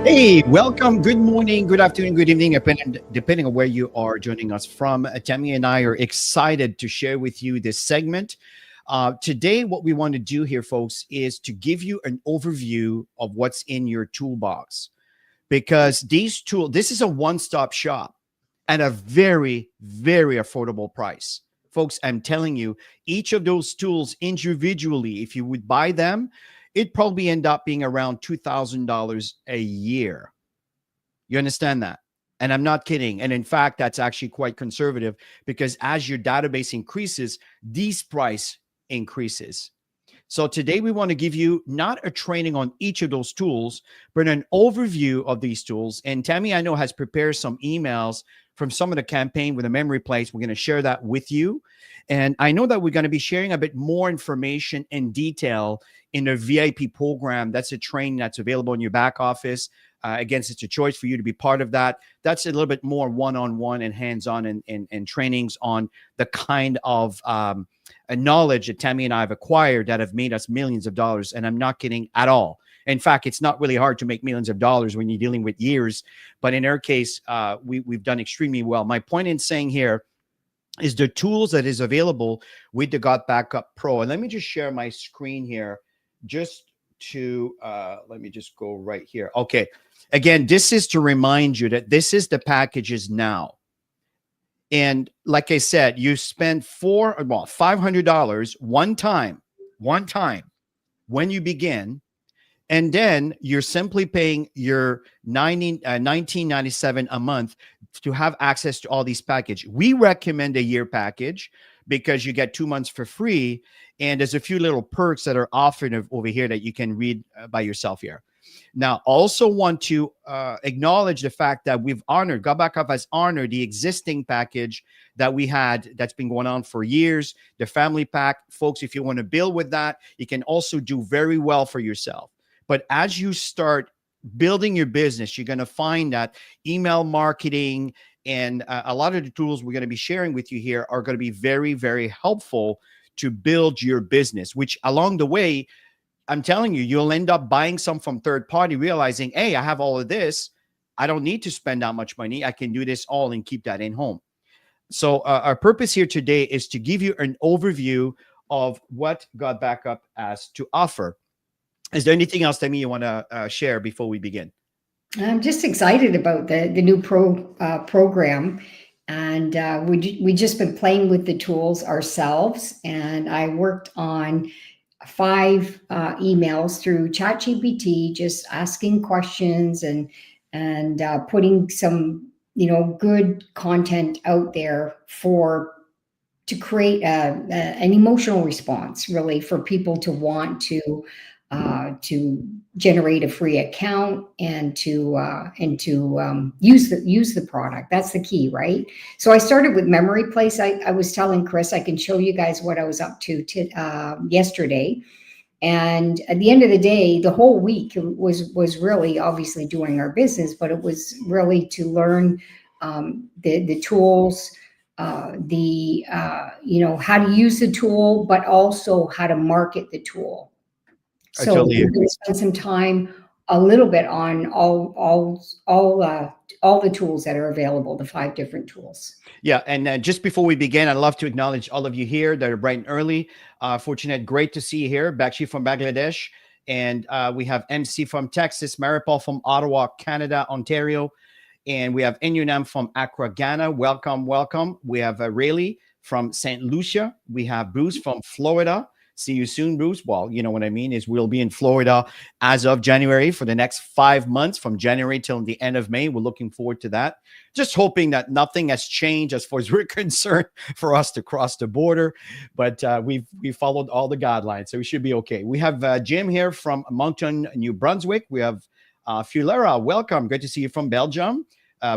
Hey, welcome. Good morning, good afternoon, good evening, depending on where you are joining us from. Tammy and I are excited to share with you this segment. Today, what we want to do here, folks, is to give you an overview of what's in your toolbox. Because this is a one-stop shop at a very, very affordable price. Folks, I'm telling you, each of those tools individually, if you would buy them, it'd probably end up being around $2,000 a year. You understand that? And I'm not kidding. And in fact, that's actually quite conservative because as your database increases, these price increases. So today we want to give you not a training on each of those tools, but an overview of these tools. And Tammy, I know, has prepared some emails from some of the campaign with a memory place. We're going to share that with you. And I know that we're going to be sharing a bit more information and detail in a VIP program. That's a training that's available in your back office. Again, it's a choice for you to be part of that. That's a little bit more one-on-one and hands-on and trainings on the kind of knowledge that Tammy and I have acquired that have made us millions of dollars. And I'm not kidding at all. In fact, it's not really hard to make millions of dollars when you're dealing with years. But in our case, we've done extremely well. My point in saying here is the tools that is available with the GotBackup Pro. And let me just share my screen here just to, let me just go right here. Okay. Again, this is to remind you that this is the packages now. And like I said, you spend $500 one time when you begin. And then you're simply paying your $19.97 a month to have access to all these packages. We recommend a year package because you get 2 months for free. And there's a few little perks that are offered over here that you can read by yourself here. Now, also want to acknowledge the fact that GotBackup has honored the existing package that we had that's been going on for years, the family pack. Folks, if you want to build with that, you can also do very well for yourself. But as you start building your business, you're going to find that email marketing and a lot of the tools we're going to be sharing with you here are going to be very, very helpful to build your business, which along the way, I'm telling you, you'll end up buying some from third party, realizing, hey, I have all of this. I don't need to spend that much money. I can do this all and keep that in home. So our purpose here today is to give you an overview of what GotBackup has to offer. Is there anything else, Tammy, you want to share before we begin? I'm just excited about the new program, and we just been playing with the tools ourselves. And I worked on 5 emails through ChatGPT, just asking questions and putting some good content out there for to create an emotional response, really, for people to want to generate a free account and to use the product. That's the key, right? So I started with Memory Place. I was telling Chris I can show you guys what I was up to yesterday. And at the end of the day, the whole week was really obviously doing our business, but it was really to learn the tools, the how to use the tool, but also how to market the tool. I So totally we're agree. going to spend some time a little bit on all the tools that are available, the 5 different tools. Yeah, and just before we begin, I'd love to acknowledge all of you here that are bright and early. Fortunate, great to see you here. Bakshi from Bangladesh, and we have MC from Texas, Maripol from Ottawa, Canada, Ontario, and we have Inyunam from Accra, Ghana. Welcome, welcome. We have Rayleigh from St. Lucia. We have Bruce from Florida. See you soon, Bruce. Well, you know what I mean is we'll be in Florida as of January for the next 5 months, from January till the end of May. We're looking forward to that. Just hoping that nothing has changed as far as we're concerned for us to cross the border, but we followed all the guidelines, so we should be okay. We have Jim here from Moncton, New Brunswick. We have Fulera, welcome. Great to see you from Belgium.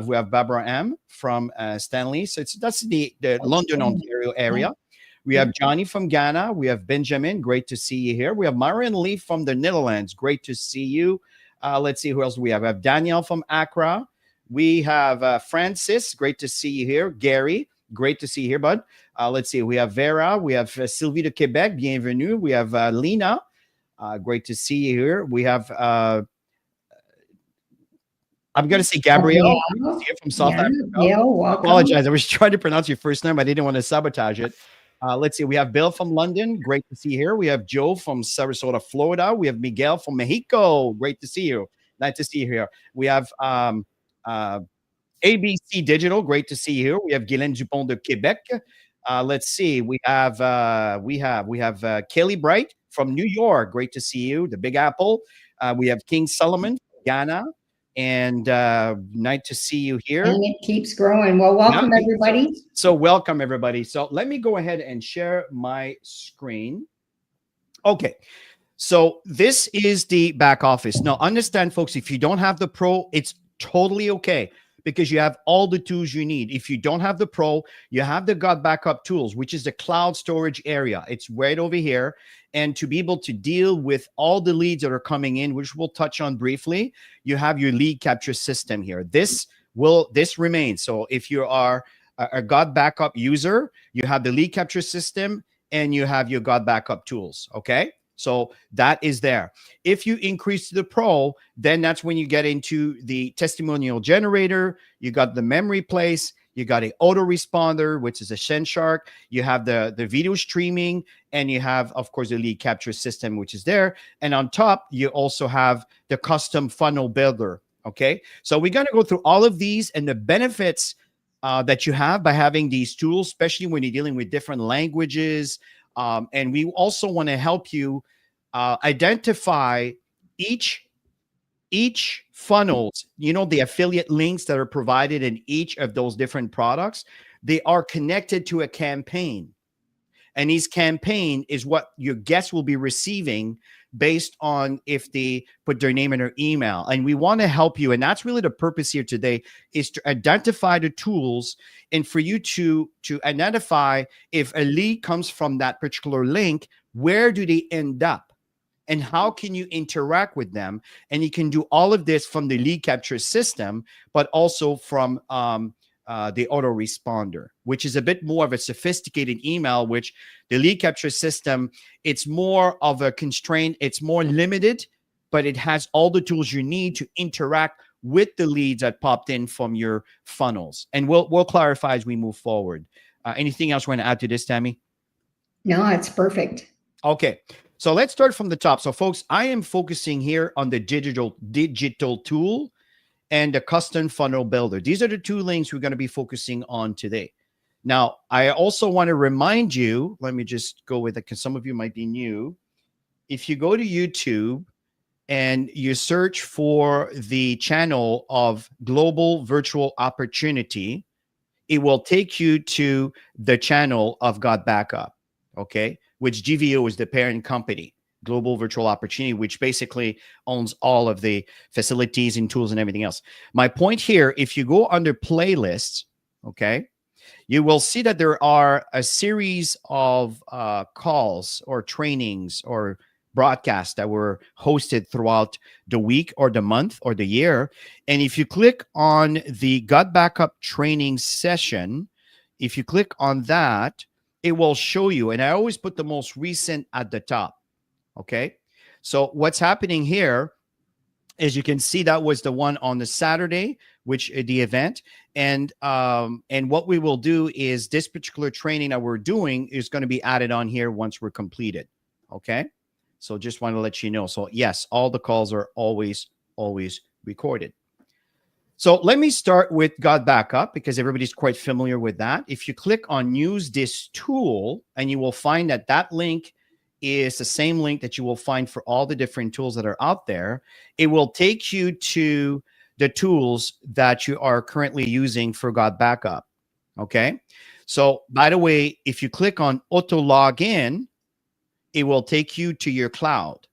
We have Barbara M from Stanley. So that's the London, Ontario area. We have Johnny from Ghana. We have Benjamin. Great to see you here. We have Marion Lee from the Netherlands. Great to see you. Let's see who else we have. We have Danielle from Accra. We have Francis. Great to see you here. Gary. Great to see you here, bud. Let's see. We have Vera. We have Sylvie de Quebec. Bienvenue. We have Lena. Great to see you here. We have I'm going to say Gabrielle from South Africa. Yeah, I apologize. I was trying to pronounce your first name. I didn't want to sabotage it. Let's see. We have Bill from London. Great to see you here. We have Joe from Sarasota, Florida. We have Miguel from Mexico. Great to see you. Nice to see you here. We have ABC Digital. Great to see you here. We have Guylaine Dupont de Quebec. Let's see. We have Kelly Bright from New York. Great to see you. The Big Apple. We have King Solomon from Ghana. And nice to see you here. And it keeps growing. Well, welcome, everybody. So welcome, everybody. So let me go ahead and share my screen. Okay. So this is the back office. Now, understand, folks, if you don't have the Pro, it's totally okay, because you have all the tools you need. If you don't have the Pro, you have the GotBackup tools, which is the cloud storage area. It's right over here. And to be able to deal with all the leads that are coming in, which we'll touch on briefly, you have your lead capture system here. This remains. So if you are a GotBackup user, you have the lead capture system and you have your GotBackup tools. Okay. So that is there. If you increase the Pro, then that's when you get into the Testimonial Generator. You got the Memory Place. You got an Autoresponder, which is a Shark. You have the video streaming, and you have, of course, the lead capture system, which is there. And on top, you also have the custom funnel builder. Okay. So we're going to go through all of these and the benefits that you have by having these tools, especially when you're dealing with different languages. And we also want to help you identify each funnels, the affiliate links that are provided in each of those different products. They are connected to a campaign. And each campaign is what your guests will be receiving based on if they put their name in their email. And we want to help you. And that's really the purpose here today, is to identify the tools and for you to identify if a lead comes from that particular link, where do they end up? And how can you interact with them? And you can do all of this from the lead capture system, but also from the autoresponder, which is a bit more of a sophisticated email, which the lead capture system, it's more of a constraint. It's more limited, but it has all the tools you need to interact with the leads that popped in from your funnels. And we'll clarify as we move forward. Anything else you want to add to this, Tammy? No, it's perfect. Okay. So let's start from the top. So folks, I am focusing here on the digital tool. and the custom funnel builder. These are the 2 links we're going to be focusing on today. Now, I also want to remind you, let me just go with it because some of you might be new. If you go to YouTube and you search for the channel of Global Virtual Opportunity, it will take you to the channel of GotBackup, okay? Which GVO is the parent company, Global Virtual Opportunity, which basically owns all of the facilities and tools and everything else. My point here, if you go under playlists, okay, you will see that there are a series of calls or trainings or broadcasts that were hosted throughout the week or the month or the year. And if you click on the GotBackup training session, if you click on that, it will show you. And I always put the most recent at the top. Okay. So what's happening here, as you can see, that was the one on the Saturday, which the event. And what we will do is this particular training that we're doing is going to be added on here once we're completed. Okay. So just want to let you know. So yes, all the calls are always recorded. So let me start with GotBackup because everybody's quite familiar with that. If you click on use this tool, and you will find that that link is the same link that you will find for all the different tools that are out there. It will take you to the tools that you are currently using for GotBackup. Okay. So by the way, if you click on auto login, it will take you to your cloud.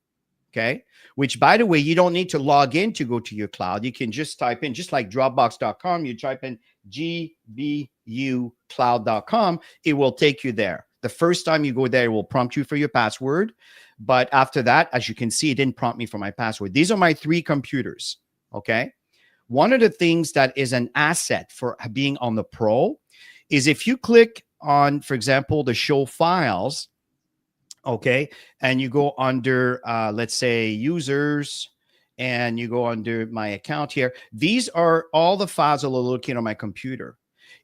Okay. Which, by the way, you don't need to log in to go to your cloud. You can just type in, just like Dropbox.com, you type in gbucloud.com, it will take you there. The first time you go there, it will prompt you for your password. But after that, as you can see, it didn't prompt me for my password. These are my 3 computers, okay? One of the things that is an asset for being on the Pro is if you click on, for example, the show files, okay, and you go under, let's say, users, and you go under my account here. These are all the files that are located on my computer.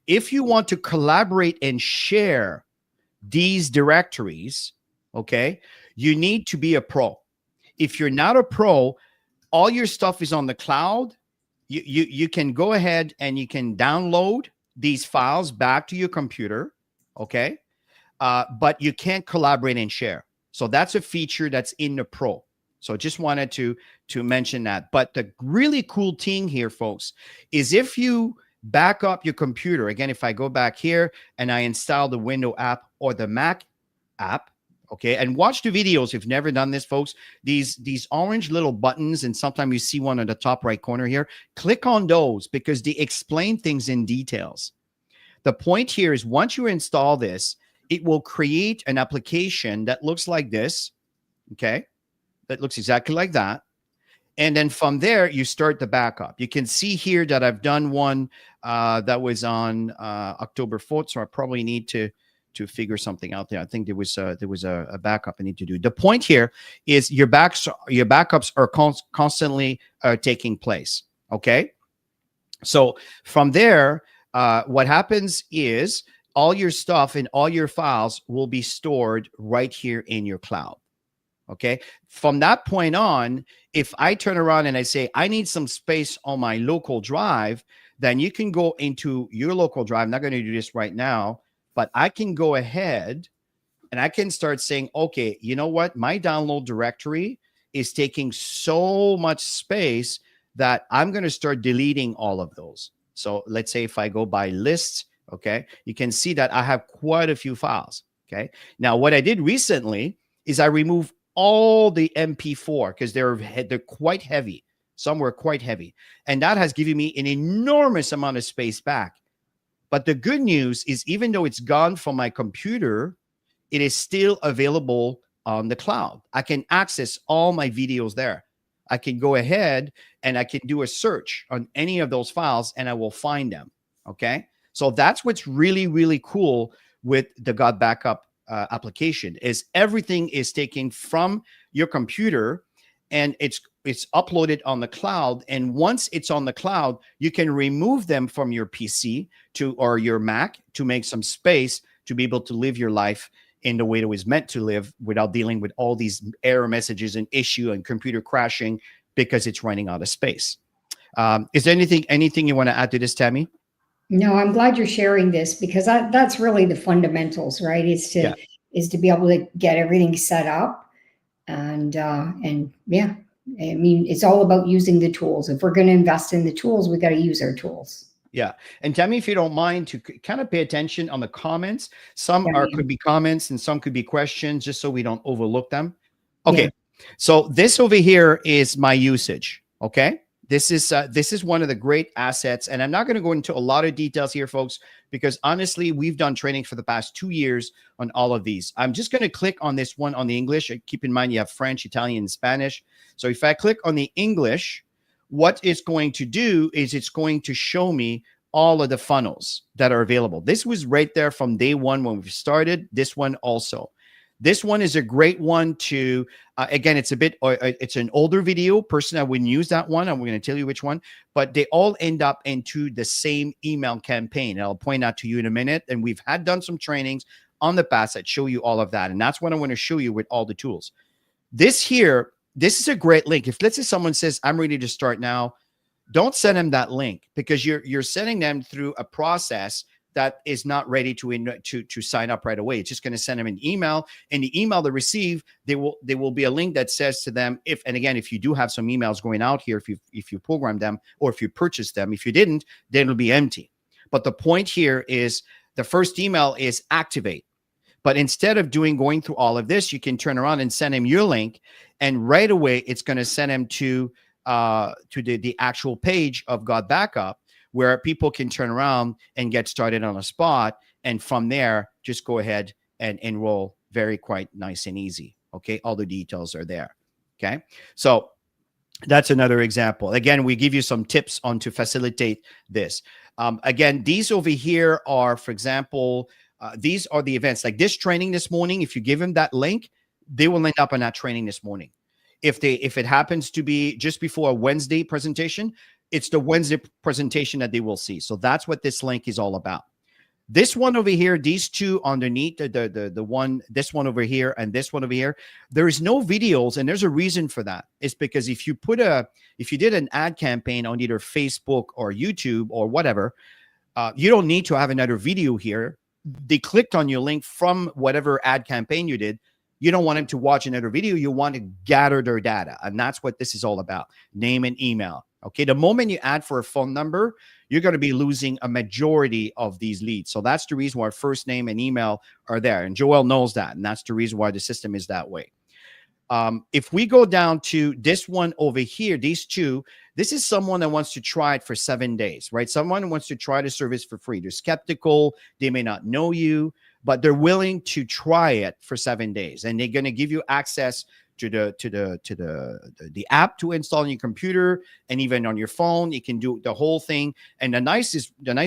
If you want to collaborate and share these directories, okay, you need to be a pro. If you're not a pro, all your stuff is on the cloud. You can go ahead and you can download these files back to your computer, okay, but you can't collaborate and share. So that's a feature that's in the Pro. So just wanted to mention that. But the really cool thing here, folks, is if you back up your computer, again, if I go back here and I install the Windows app or the Mac app, okay, and watch the videos if you've never done this, folks, these orange little buttons, and sometimes you see one in the top right corner here, click on those because they explain things in details. The point here is once you install this, it will create an application that looks like this, okay, that looks exactly like that. And then from there, you start the backup. You can see here that I've done one that was on October 4th. So I probably need to figure something out there. I think there was a backup I need to do. The point here is your backups are constantly taking place. Okay. So from there, what happens is all your stuff and all your files will be stored right here in your cloud. Okay. From that point on, if I turn around and I say, I need some space on my local drive, then you can go into your local drive. I'm not going to do this right now, but I can go ahead and I can start saying, okay, you know what? My download directory is taking so much space that I'm going to start deleting all of those. So let's say if I go by lists, okay, you can see that I have quite a few files. Okay. Now, what I did recently is I removed all the MP4 because they're quite heavy. Some were quite heavy. And that has given me an enormous amount of space back. But the good news is even though it's gone from my computer, it is still available on the cloud. I can access all my videos there. I can go ahead and I can do a search on any of those files and I will find them. Okay. So that's what's really, really cool with the GotBackup application is everything is taken from your computer and it's uploaded on the cloud. And once it's on the cloud, you can remove them from your PC or your Mac to make some space to be able to live your life in the way it was meant to live without dealing with all these error messages and issue and computer crashing because it's running out of space. Is there anything you want to add to this, Tammy? No, I'm glad you're sharing this because that's really the fundamentals, right? Yeah. Is to be able to get everything set up, and yeah, I mean, it's all about using the tools. If we're going to invest in the tools, we got to use our tools. Yeah. And tell me if you don't mind to kind of pay attention on the comments. Some Yeah, are yeah. could be comments and some could be questions, just so we don't overlook them. Yeah. Okay. So this over here is my usage. Okay. This is one of the great assets. And I'm not going to go into a lot of details here, folks, because honestly, we've done training for the past 2 years on all of these. I'm just going to click on this one on the English. Keep in mind, you have French, Italian, and Spanish. So if I click on the English, what it's going to do is it's going to show me all of the funnels that are available. This was right there from day one when we started. This one also. This one is a great one to, again, it's it's an older video. Personally, I wouldn't use that one. I'm going to tell you which one, but they all end up into the same email campaign. And I'll point out to you in a minute. And we've done some trainings on the past that show you all of that. And that's what I want to show you with all the tools. This is a great link. If let's say someone says, I'm ready to start now, don't send them that link because you're sending them through a process that is not ready to sign up right away. It's just going to send them an email, and the email they receive, there will be a link that says to them, if you do have some emails going out here, if you program them or if you purchase them. If you didn't, then it'll be empty. But the point here is the first email is activate. But instead of going through all of this, you can turn around and send him your link, and right away it's going to send him to the actual page of GotBackup, where people can turn around and get started on a spot, and from there just go ahead and enroll very quite nice and easy. Okay, all the details are there. Okay, so that's another example. Again, we give you some tips on to facilitate this. Again, these over here are, for example, these are the events like this training this morning. If you give them that link, they will end up on that training this morning. If it happens to be just before a Wednesday presentation, it's the Wednesday presentation that they will see. So that's what this link is all about. This one over here, these two underneath, the one, this one over here and this one over here, there is no videos, and there's a reason for that. It's because if you did an ad campaign on either Facebook or YouTube or whatever, you don't need to have another video here. They clicked on your link from whatever ad campaign you did. You don't want them to watch another video. You want to gather their data. And that's what this is all about. Name and email. Okay. The moment you add for a phone number, you're going to be losing a majority of these leads. So that's the reason why first name and email are there. And Joel knows that. And that's the reason why the system is that way. If we go down to this one over here, these two, this is someone that wants to try it for 7 days, right? Someone wants to try the service for free. They're skeptical. They may not know you, but they're willing to try it for 7 days. And they're going to give you access to the app to install on your computer, and even on your phone. You can do the whole thing. And the nice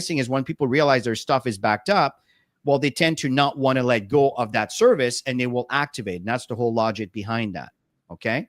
thing is when people realize their stuff is backed up, well, they tend to not want to let go of that service, and they will activate. And that's the whole logic behind that. Okay.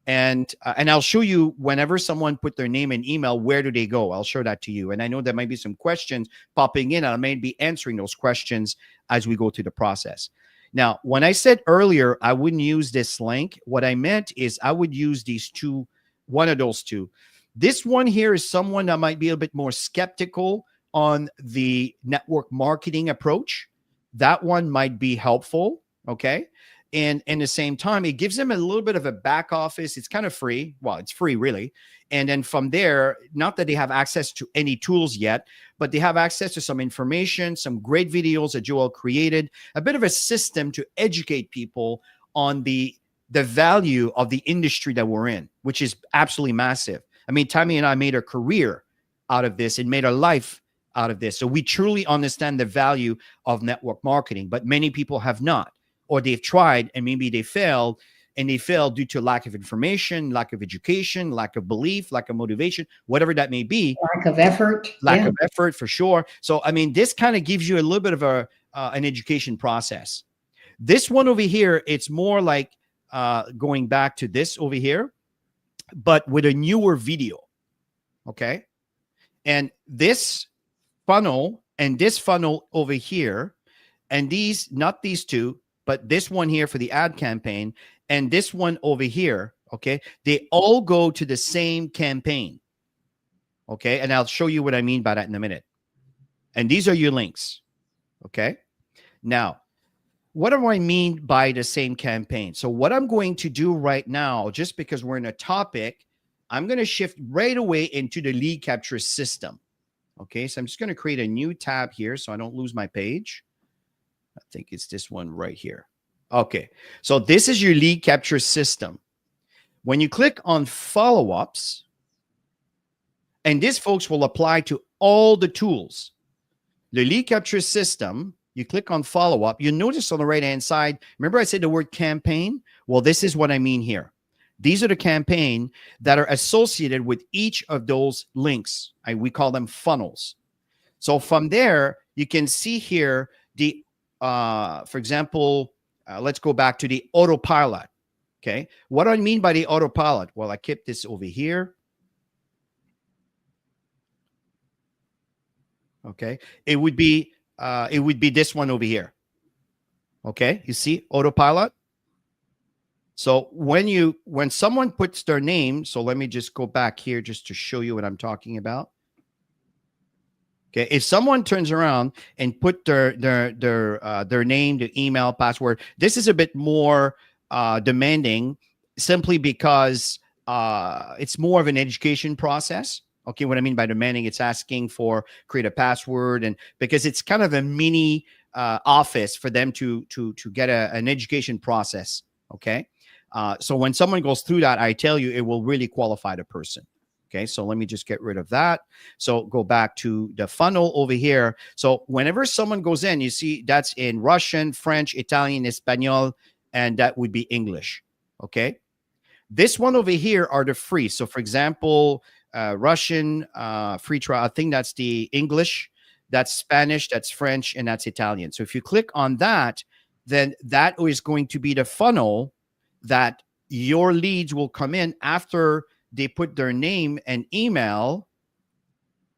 And I'll show you whenever someone put their name and email, where do they go? I'll show that to you. And I know there might be some questions popping in. I may be answering those questions as we go through the process. Now, when I said earlier, I wouldn't use this link, what I meant is I would use these two, one of those two. This one here is someone that might be a bit more skeptical on the network marketing approach. That one might be helpful. Okay. And in the same time, it gives them a little bit of a back office. It's kind of free. Well, it's free, really. And then from there, not that they have access to any tools yet, but they have access to some information, some great videos that Joel created, a bit of a system to educate people on the value of the industry that we're in, which is absolutely massive. I mean, Tammy and I made a career out of this and made a life out of this. So we truly understand the value of network marketing, but many people have not. Or they've tried and maybe they failed, and they failed due to lack of information, lack of education, lack of belief, lack of motivation, whatever that may be. Lack of effort. Lack of effort, for sure. So, I mean, this kind of gives you a little bit of an education process. This one over here, it's more like going back to this over here, but with a newer video. Okay. And this funnel and this funnel over here, and these, not these two, but this one here for the ad campaign and this one over here, okay, they all go to the same campaign. Okay. And I'll show you what I mean by that in a minute. And these are your links. Okay. Now, what do I mean by the same campaign? So what I'm going to do right now, just because we're in a topic, I'm going to shift right away into the lead capture system. Okay. So I'm just going to create a new tab here so I don't lose my page. I think it's this one right here. Okay. So this is your lead capture system. When you click on follow-ups, and this, folks, will apply to all the tools. The lead capture system, you click on follow-up, you notice on the right-hand side, remember I said the word campaign? Well, this is what I mean here. These are the campaign that are associated with each of those links. We call them funnels. So from there, you can see here the, for example, let's go back to the autopilot. Okay. What do I mean by the autopilot? Well, I kept this over here. Okay. It would be this one over here. Okay. You see autopilot. So when someone puts their name, so let me just go back here just to show you what I'm talking about. Okay. If someone turns around and put their name, the email, password, this is a bit more demanding, simply because it's more of an education process. Okay, what I mean by demanding, it's asking for create a password, and because it's kind of a mini office for them to get an education process. Okay, so when someone goes through that, I tell you, it will really qualify the person. Okay, so let me just get rid of that. So go back to the funnel over here. So whenever someone goes in, you see that's in Russian, French, Italian, Espanol, and that would be English. Okay, this one over here are the free. So for example, Russian free trial, I think that's the English, that's Spanish, that's French, and that's Italian. So if you click on that, then that is going to be the funnel that your leads will come in after they put their name and email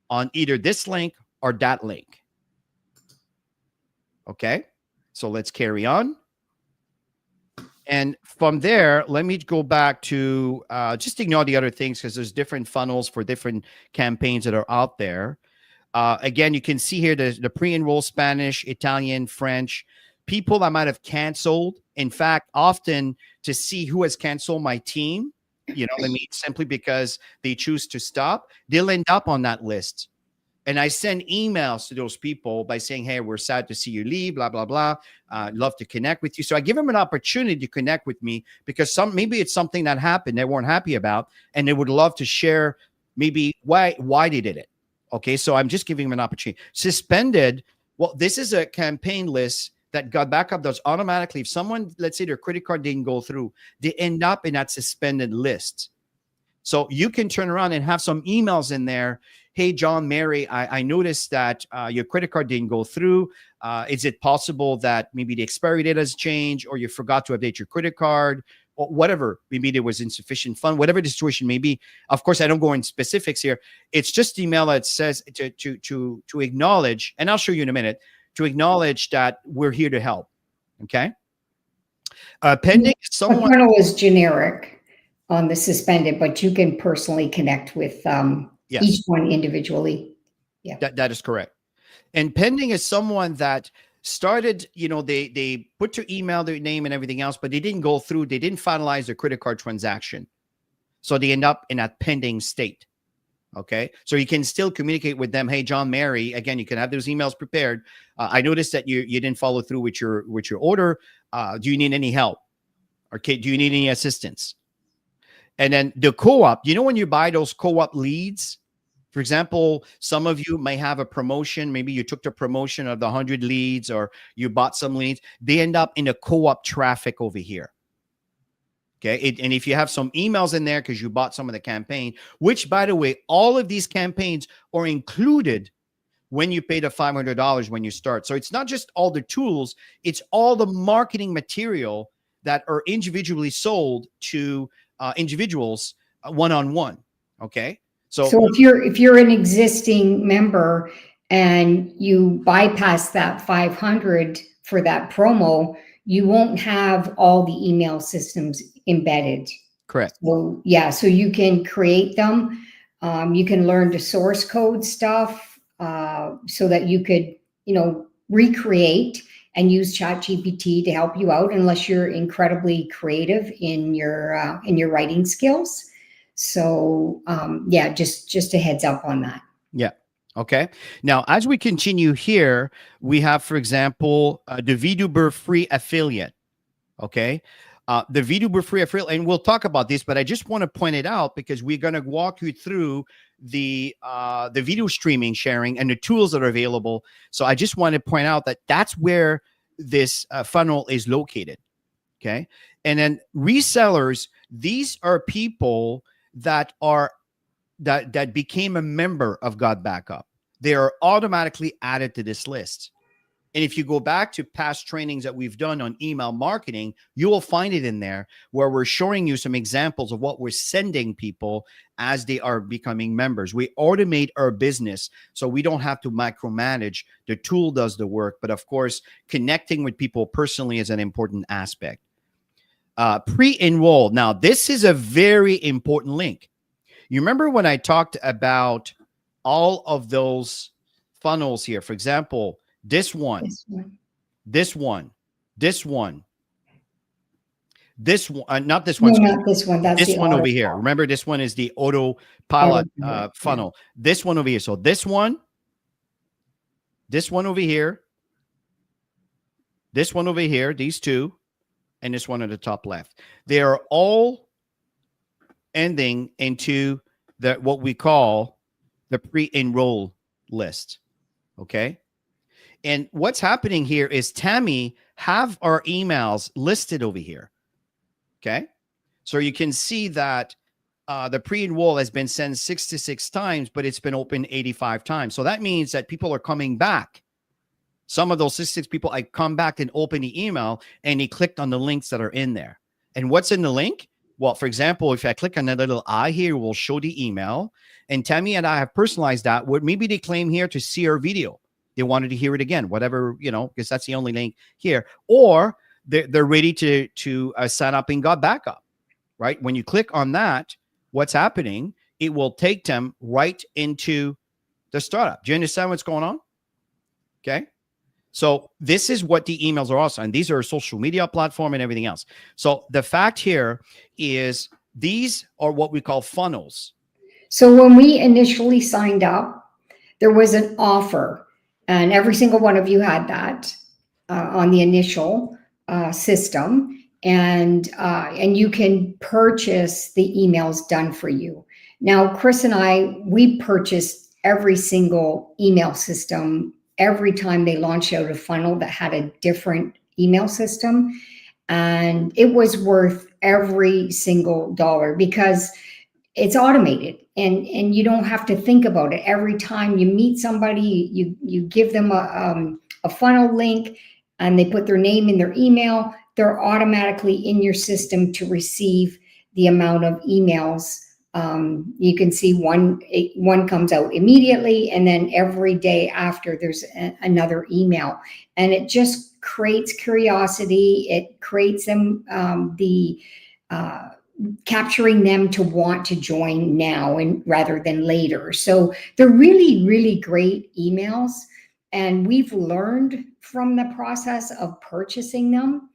on either this link or that link. Okay, so let's carry on. And from there, let me go back to just ignore the other things because there's different funnels for different campaigns that are out there. Again, you can see here the pre-enroll Spanish, Italian, French, people that might have canceled. In fact, often to see who has canceled my team, you know what I mean, simply because they choose to stop, they'll end up on that list. And I send emails to those people by saying, hey, we're sad to see you leave, blah, blah, blah. Love to connect with you. So I give them an opportunity to connect with me because maybe it's something that happened they weren't happy about, and they would love to share maybe why they did it. Okay, so I'm just giving them an opportunity. Suspended, well, this is a campaign list that GotBackup does automatically. If someone, let's say their credit card didn't go through, they end up in that suspended list. So you can turn around and have some emails in there. Hey, John, Mary, I noticed that your credit card didn't go through. Is it possible that maybe the expiry date has changed, or you forgot to update your credit card, or whatever? Maybe there was insufficient fund, whatever the situation may be. Of course, I don't go in specifics here. It's just email that says to acknowledge, and I'll show you in a minute, to acknowledge that we're here to help. Okay. Pending someone. The funnel is generic on the suspended, but you can personally connect with yes, each one individually. Yeah, that is correct. And pending is someone that started, you know, they put your email, their name and everything else, but they didn't go through, they didn't finalize their credit card transaction. So they end up in that pending state. Okay. So you can still communicate with them. Hey, John, Mary, again, you can have those emails prepared. I noticed that you didn't follow through with your order. Do you need any help? Okay. Do you need any assistance? And then the co-op, you know, when you buy those co-op leads, for example, some of you may have a promotion. Maybe you took the promotion of the 100 leads, or you bought some leads. They end up in the co-op traffic over here. Okay. And if you have some emails in there because you bought some of the campaign, which, by the way, all of these campaigns are included when you pay the $500 when you start. So it's not just all the tools, it's all the marketing material that are individually sold to individuals one-on-one. Okay. So if you're an existing member and you bypass that 500 for that promo, you won't have all the email systems embedded. Correct. Well, yeah, so you can create them. You can learn the source code stuff so that you could, recreate and use ChatGPT to help you out, unless you're incredibly creative in your writing skills. So yeah, just a heads up on that. Yeah. Okay. Now, as we continue here, we have, for example, the VTuber free affiliate. Okay. The VTuber free affiliate, and we'll talk about this, but I just want to point it out because we're going to walk you through the video streaming sharing and the tools that are available. So I just want to point out that that's where this funnel is located. Okay. And then resellers, these are people that are that became a member of GotBackup. They are automatically added to this list. And if you go back to past trainings that we've done on email marketing, you will find it in there where we're showing you some examples of what we're sending people as they are becoming members. We automate our business so we don't have to micromanage. The tool does the work. But of course, connecting with people personally is an important aspect. Pre-enroll. Now, this is a very important link. You remember when I talked about all of those funnels here? For example, this one, this one, this one, this one, not this one. No, not this one. That's this one over here. Remember, this one is the autopilot funnel. Yeah. This one over here. So this one over here, this one over here, these two, and this one at the top left. They are all ending into what we call the pre-enroll list. Okay. And what's happening here is Tammy have our emails listed over here. Okay. So you can see that the pre-enroll has been sent 66 times, but it's been opened 85 times. So that means that people are coming back. Some of those 66 people, I come back and open the email and he clicked on the links that are in there. And what's in the link? Well, for example, if I click on that little eye here, we'll show the email. And Tammy and I have personalized that. What maybe they claim here to see our video. They wanted to hear it again, whatever, because that's the only link here. Or they're ready to sign up in GotBackup, right? When you click on that, what's happening? It will take them right into the startup. Do you understand what's going on? Okay. So this is what the emails are also, and these are a social media platform and everything else. So the fact here is these are what we call funnels. So when we initially signed up, there was an offer, and every single one of you had that on the initial system, and you can purchase the emails done for you. Now, Chris and I, we purchased every single email system every time they launched out a funnel that had a different email system. And it was worth every single dollar because it's automated and you don't have to think about it. Every time you meet somebody, you give them a funnel link and they put their name in their email, they're automatically in your system to receive the amount of emails. You can see one comes out immediately, and then every day after there's another email, and it just creates curiosity. It creates them capturing them to want to join now and rather than later. So they're really, really great emails, and we've learned from the process of purchasing them,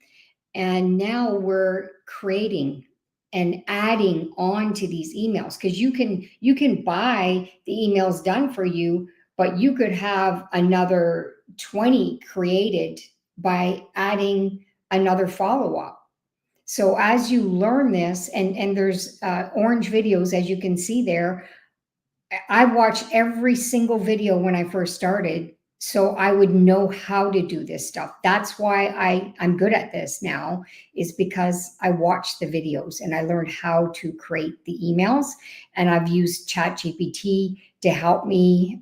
and now we're creating and adding on to these emails, because you can buy the emails done for you, but you could have another 20 created by adding another follow-up. So as you learn this, and there's orange videos, as you can see there, I watched every single video when I first started, so I would know how to do this stuff. That's why I'm good at this now, is because I watched the videos and I learned how to create the emails. And I've used ChatGPT to help me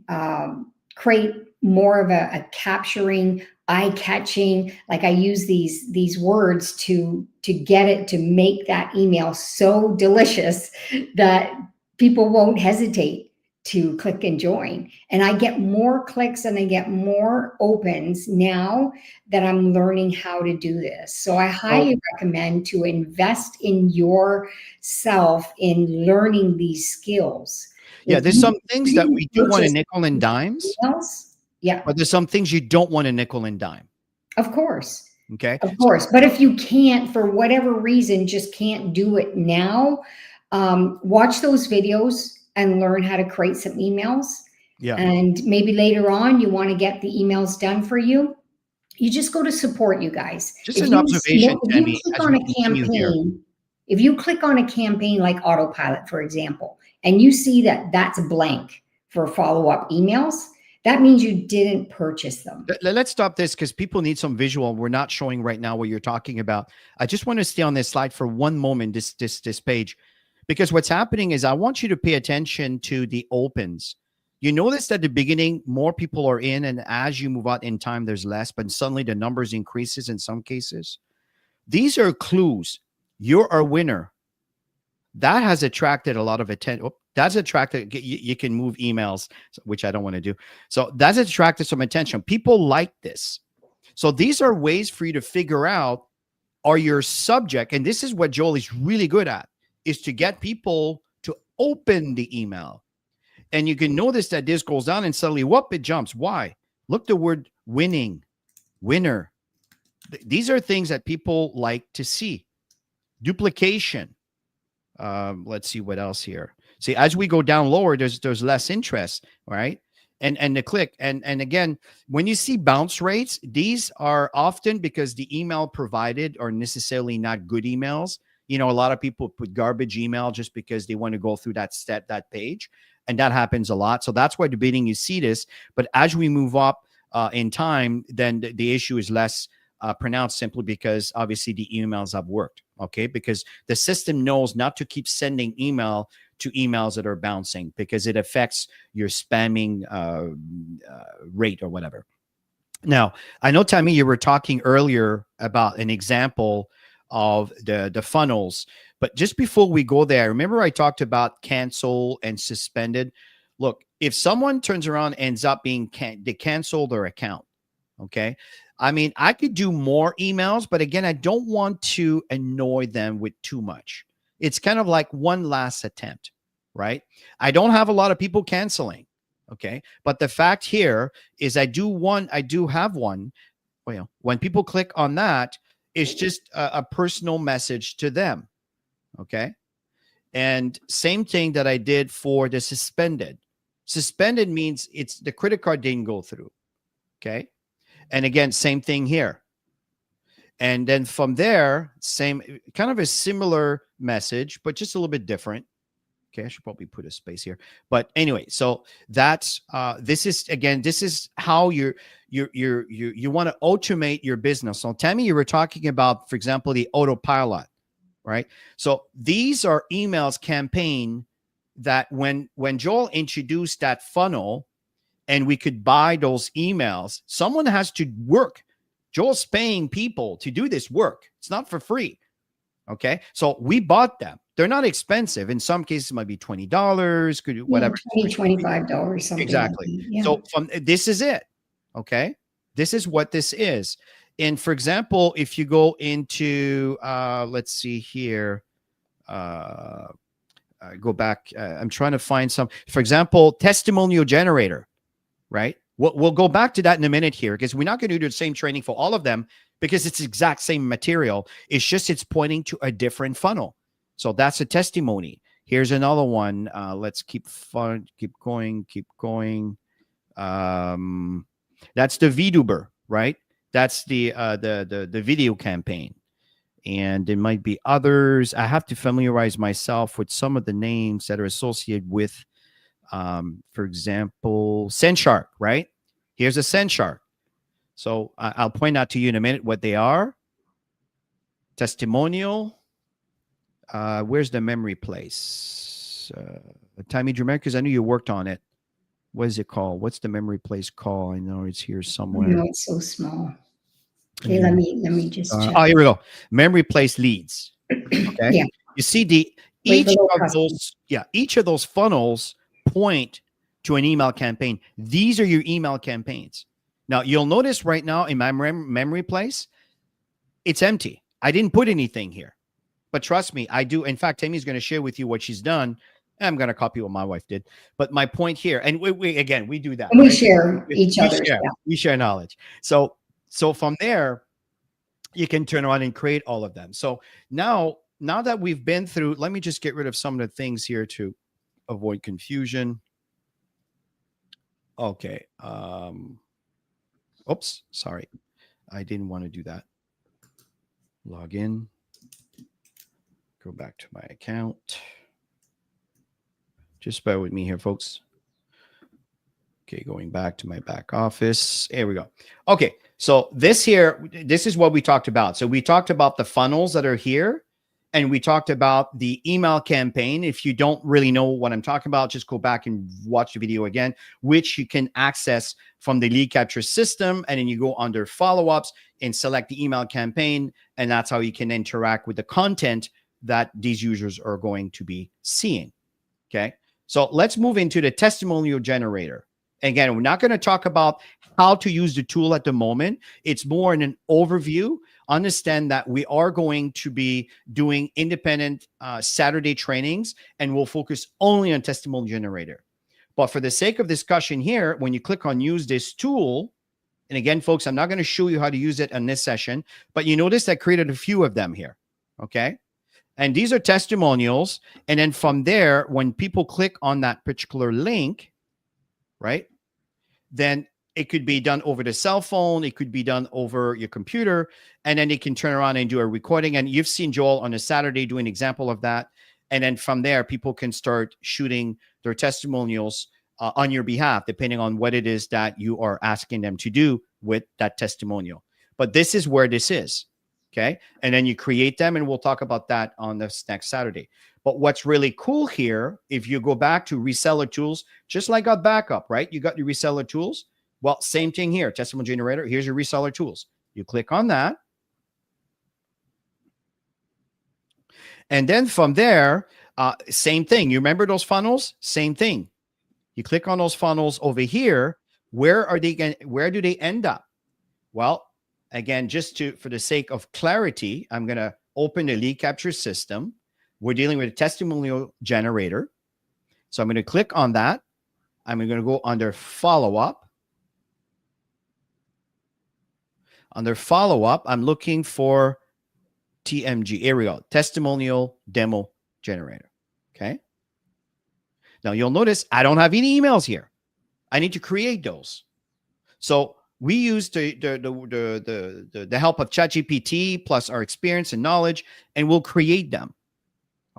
create more of a capturing, eye-catching, like I use these words to get it to make that email so delicious that people won't hesitate to click and join. And I get more clicks and I get more opens now that I'm learning how to do this. So I highly recommend to invest in yourself in learning these skills. Yeah, If there's you some things that didn't we do want to purchase nickel and dimes, emails, yeah, but there's some things you don't want to nickel and dime. of course. Okay. Of course. But if you can't, for whatever reason, just can't do it now, watch those videos and learn how to create some emails. Yeah. And maybe later on, you want to get the emails done for you. You just go to support, you guys. Just an observation, If you Tammy, click as on we a continue here. campaign, if you click on a campaign like autopilot, for example, and you see that that's blank for follow-up emails, that means you didn't purchase them. Let's stop this because people need some visual. We're not showing right now what you're talking about. I just want to stay on this slide for one moment, this page, because what's happening is I want you to pay attention to the opens. You notice that at the beginning, more people are in, and as you move out in time, there's less, but suddenly the numbers increases in some cases. These are clues. You're a winner. That has attracted a lot of attention. That's attracted, you can move emails, which I don't want to do. So that's attracted some attention. People like this. So these are ways for you to figure out, are your subject, and this is what Joel is really good at, is to get people to open the email. And you can notice that this goes down and suddenly, whoop, it jumps. Why? Look, the word winning, winner. These are things that people like to see. Duplication. Let's see what else here. See, as we go down lower, there's less interest, right? And the click. And again, when you see bounce rates, these are often because the email provided are necessarily not good emails. You know, a lot of people put garbage email just because they want to go through that step, that page. And that happens a lot. So that's why debating you see this. But as we move up in time, then the issue is less pronounced, simply because obviously the emails have worked. Okay, because the system knows not to keep sending email to emails that are bouncing, because it affects your spamming rate or whatever. Now, I know, Tammy, you were talking earlier about an example of the funnels, but just before we go there, remember I talked about cancel and suspended. Look, if someone turns around and ends up being they canceled their account, okay, I mean, I could do more emails, but again, I don't want to annoy them with too much. It's kind of like one last attempt, right? I don't have a lot of people canceling, okay? But the fact here is I do have one. Well, when people click on that, it's just a personal message to them, okay? And same thing that I did for the suspended. Suspended means it's the credit card didn't go through, okay? And again, same thing here. And then from there, same, kind of a similar message, but just a little bit different. Okay, I should probably put a space here. But anyway, so that's this is how you want to automate your business. So Tammy, you were talking about, for example, the autopilot, right? So these are emails campaign that when Joel introduced that funnel, and we could buy those emails, someone has to work. Joel's paying people to do this work. It's not for free. Okay. So we bought them. They're not expensive. In some cases, it might be $20, could whatever. $20, $25, something. Exactly. Like that. Yeah. So this is it. Okay. This is what this is. And for example, if you go into, let's see here, go back. I'm trying to find some, for example, Testimonial Generator. Right? We'll go back to that in a minute here, because we're not going to do the same training for all of them, because it's the exact same material. It's just it's pointing to a different funnel. So that's a testimony. Here's another one. Let's keep going. That's the VTuber, right? That's the video campaign. And there might be others. I have to familiarize myself with some of the names that are associated with, for example, Senshark, right? Here's a Senshark. So I'll point out to you in a minute what they are. Testimonial. Where's the memory place? Tammy, do you remember? Because I knew you worked on it. What is it called? What's the memory place called? I know it's here somewhere. No, it's so small. Okay, let me just check. Oh, here we go. Memory place leads. Okay. Yeah. You see each of those funnels point to an email campaign. These are your email campaigns. Now, you'll notice right now in my memory place, it's empty. I didn't put anything here. But trust me, I do. In fact, Tammy's going to share with you what she's done. I'm going to copy what my wife did. But my point here, and we do that. And we Right? share each other's. We share knowledge. So from there, you can turn around and create all of them. So now that we've been through, let me just get rid of some of the things here to avoid confusion. Okay. Oops, sorry. I didn't want to do that. Log in. Go back to my account. Just bear with me here, folks. Okay, going back to my back office. Here we go. Okay, so this is what we talked about. So we talked about the funnels that are here, and we talked about the email campaign. If you don't really know what I'm talking about, just go back and watch the video again, which you can access from the lead capture system. And then you go under follow-ups and select the email campaign. And that's how you can interact with the content that these users are going to be seeing. Okay, so let's move into the testimonial generator. Again, we're not going to talk about how to use the tool at the moment. It's more in an overview. Understand that we are going to be doing independent Saturday trainings, and we'll focus only on testimonial generator. But for the sake of discussion here, when you click on use this tool, and again, folks, I'm not going to show you how to use it in this session, but you notice I created a few of them here. Okay. And these are testimonials. And then from there, when people click on that particular link, right, then it could be done over the cell phone. It could be done over your computer. And then they can turn around and do a recording. And you've seen Joel on a Saturday do an example of that. And then from there, people can start shooting their testimonials on your behalf, depending on what it is that you are asking them to do with that testimonial. But this is where this is. Okay. And then you create them, and we'll talk about that on this next Saturday. But what's really cool here, if you go back to reseller tools, just like GotBackup, right? You got your reseller tools. Well, same thing here, testimonial generator. Here's your reseller tools. You click on that. And then from there, same thing. You remember those funnels? Same thing. You click on those funnels over here. Where do they end up? Well, again, for the sake of clarity, I'm going to open the lead capture system. We're dealing with a testimonial generator. So I'm going to click on that. I'm going to go under follow-up. Under follow-up, I'm looking for TMG. Here we go. Testimonial demo generator. Okay. Now you'll notice I don't have any emails here. I need to create those. So we use the help of ChatGPT plus our experience and knowledge, and we'll create them.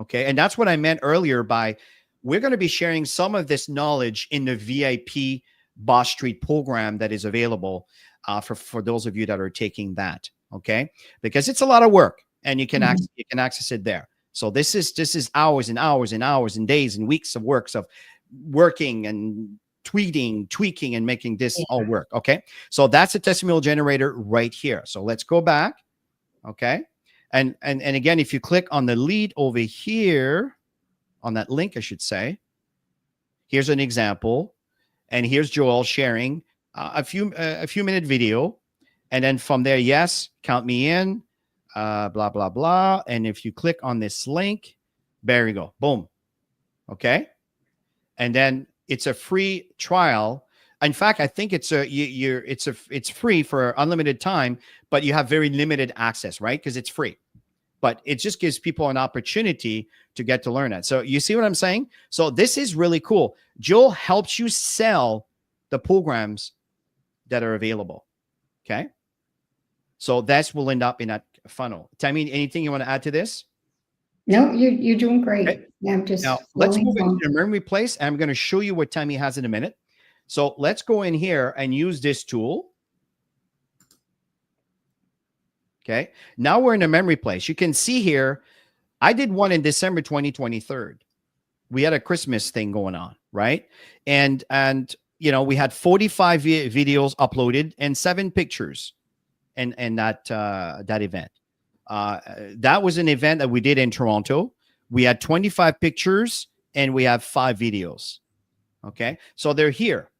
Okay. And that's what I meant earlier by we're going to be sharing some of this knowledge in the VIP Boss Street program that is available for those of you that are taking that. Okay. Because it's a lot of work, and you can access it there. So this is hours and hours and hours and days and weeks of works of working and tweaking and making this all work. Okay. So that's a testimonial generator right here. So let's go back. Okay. And again, if you click on the lead over here, on that link, I should say, here's an example. And here's Joel sharing a few minute video. And then from there, yes, count me in, blah, blah, blah. And if you click on this link, there you go. Boom. Okay. And then it's a free trial. In fact, I think it's free for unlimited time, but you have very limited access, right? Because it's free. But it just gives people an opportunity to get to learn it. So you see what I'm saying? So this is really cool. Joel helps you sell the programs that are available. Okay. So that will end up in that funnel. Tammy, anything you want to add to this? No, you're doing great. Okay. Yeah, I'm just now let's move into the memory place. I'm going to show you what Tammy has in a minute. So let's go in here and use this tool. Okay. Now we're in the memory place. You can see here, I did one in December 2023. We had a Christmas thing going on, right? And you know, we had 45 videos uploaded and 7 pictures in that event. That was an event that we did in Toronto. We had 25 pictures and we have 5 videos. Okay. So they're here.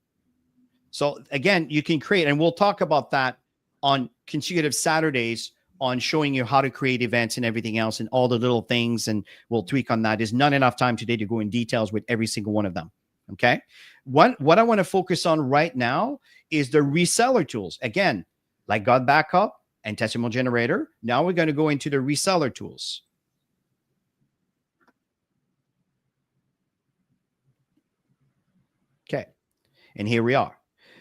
So again, you can create, and we'll talk about that on consecutive Saturdays on showing you how to create events and everything else and all the little things, and we'll tweak on that. There's not enough time today to go in details with every single one of them. Okay. What I want to focus on right now is the reseller tools. Again, like GotBackup and Testimonial Generator. Now we're going to go into the reseller tools. Okay. And here we are.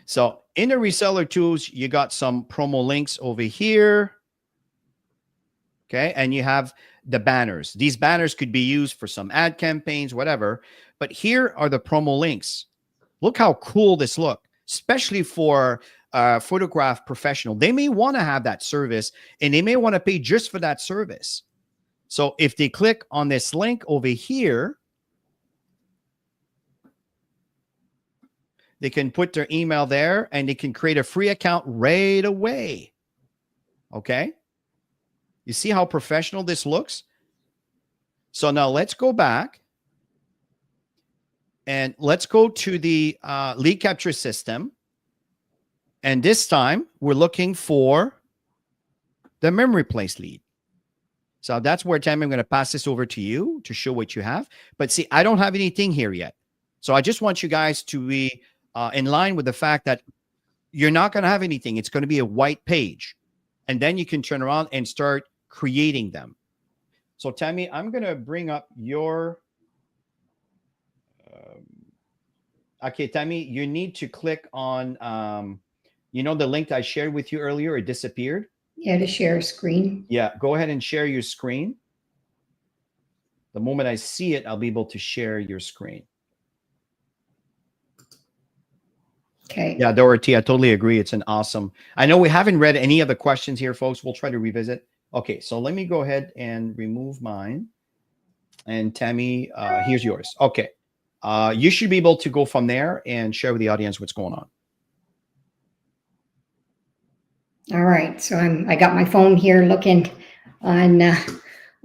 So in the reseller tools, you got some promo links over here. Okay. And you have the banners. These banners could be used for some ad campaigns, whatever. But here are the promo links. Look how cool this looks, especially for a photograph professional. They may want to have that service, and they may want to pay just for that service. So if they click on this link over here, they can put their email there and they can create a free account right away. Okay. You see how professional this looks? So now let's go back and let's go to the lead capture system. And this time we're looking for the memory place lead. So that's where, Tammy, I'm going to pass this over to you to show what you have. But see, I don't have anything here yet. So I just want you guys to be in line with the fact that you're not going to have anything. It's going to be a white page. And then you can turn around and start creating them. So Tammy, I'm going to bring up your... okay, Tammy, you need to click on, you know, the link I shared with you earlier. It disappeared. Yeah, to share a screen. Yeah, go ahead and share your screen. The moment I see it, I'll be able to share your screen. Okay. Yeah, Dorothy, I totally agree. It's an awesome. I know we haven't read any of the questions here, folks. We'll try to revisit. Okay, so let me go ahead and remove mine. And Tammy, here's yours. Okay. You should be able to go from there and share with the audience what's going on. All right. So I got my phone here looking on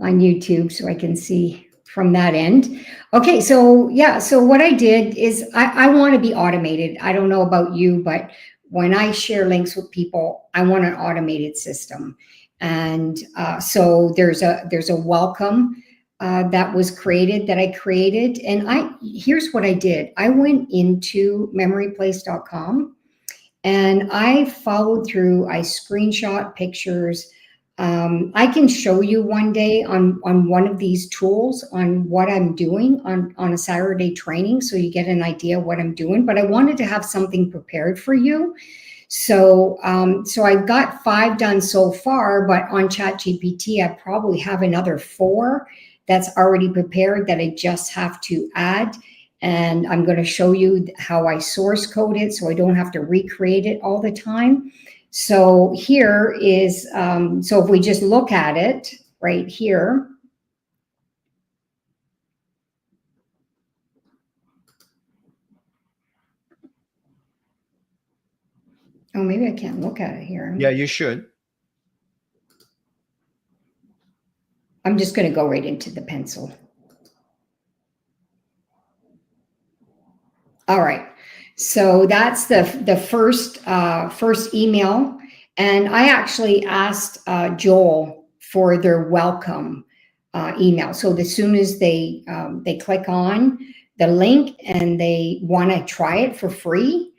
YouTube so I can see from that end. Okay. So yeah. So what I did is I want to be automated. I don't know about you, but when I share links with people, I want an automated system. And so there's a welcome that was created that I created. And here's what I did. I went into memoryplace.com and I followed through. I screenshot pictures. I can show you one day on one of these tools on what I'm doing on a Saturday training, so you get an idea of what I'm doing. But I wanted to have something prepared for you. So I've got 5 done so far, but on ChatGPT, I probably have another 4 that's already prepared that I just have to add. And I'm going to show you how I source code it so I don't have to recreate it all the time. So here is, so if we just look at it right here. Oh, maybe I can't look at it here. Yeah, you should. I'm just going to go right into the pencil. All right. So that's the first email. And I actually asked Joel for their welcome email. So as soon as they click on the link and they want to try it for free,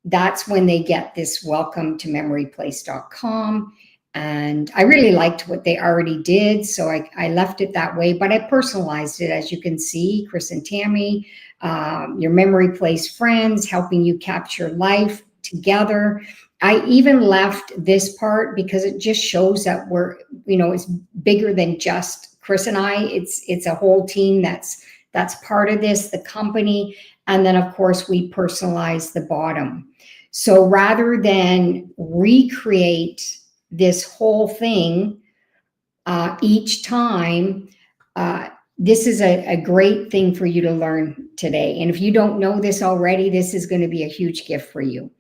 that's when they get this welcome to memoryplace.com. And I really liked what they already did, so I left it that way, but I personalized it, as you can see. Chris and Tammy, your memory place friends, helping you capture life together. I even left this part because it just shows that we're, it's bigger than just Chris and I. It's a whole team that's part of this, the company. And then of course we personalize the bottom. So rather than recreate this whole thing each time, this is a great thing for you to learn today. And if you don't know this already, this is going to be a huge gift for you.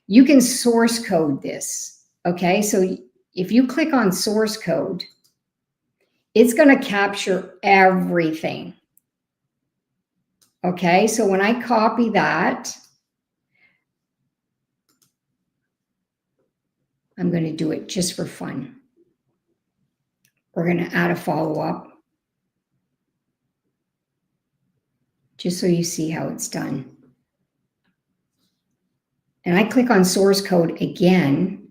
You can source code this. Okay, so if you click on source code, it's going to capture everything. Okay, so when I copy that, I'm going to do it just for fun. we're going to add a follow-up just so you see how it's done. And I click on source code again.